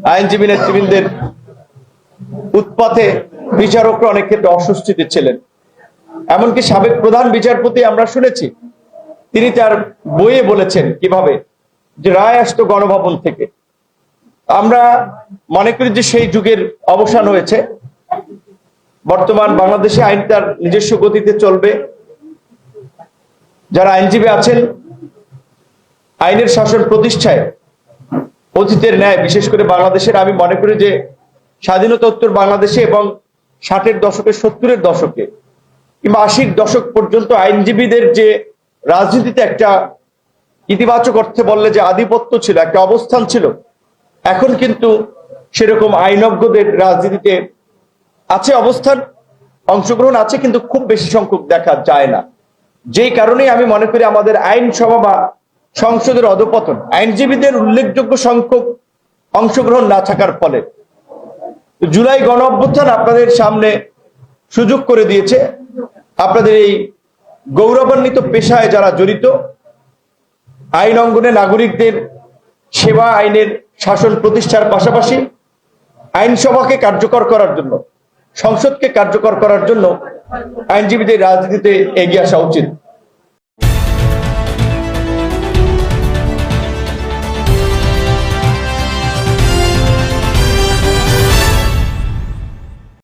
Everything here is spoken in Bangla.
আইনজীবী নেতৃবৃন্দের উৎপাতে বিচারকরা অনেক ক্ষেত্রে অস্বস্তিতে ছিলেন। এমনকি সাবেক প্রধান বিচারপতি আমরা শুনেছি তিনি তার বইয়ে বলেছেন কিভাবে যে রায় আসতো গণভবন থেকে। আমরা মনে করি যে সেই যুগের অবসান হয়েছে। বর্তমান বাংলাদেশে আইন তার নিজস্ব গতিতে চলবে। যারা আইনজীবী আছেন আইনের শাসন প্রতিষ্ঠায় অতীতের ন্যায় বিশেষ করে বাংলাদেশের আমি মনে করি যে স্বাধীনতোত্তর বাংলাদেশে এবং 60-এর দশকে 70-এর দশকে কিংবা 80-র দশক পর্যন্ত আইনজীবীদের যে রাজনীতিতে একটা ইতিবাচক অর্থে বললে যে আধিপত্য ছিল, একটা অবস্থান ছিল, এখন কিন্তু সেরকম আইনজ্ঞদের রাজনীতিতে আছে অবস্থান, অংশগ্রহণ আছে, কিন্তু খুব বেশি সংখ্যক দেখা যায় না। যেই কারণেই আমি মনে করি আমাদের আইনসভা বা সংসদের অধপতন, আইনজীবীদের উল্লেখযোগ্য সংখ্যক অংশগ্রহণ না থাকার ফলে জুলাই গণ অভ্যুত্থান আপনাদের সামনে সুযোগ করে দিয়েছে আপনাদের এই গৌরবান্বিত পেশায় যারা জড়িত, আইন অঙ্গনে নাগরিকদের সেবা, আইনের শাসন প্রতিষ্ঠার পাশাপাশি আইনসভাকে কার্যকর করার জন্য, সংসদকে কার্যকর করার জন্য আইনজীবীদের রাজনীতিতে এগিয়ে আসা উচিত।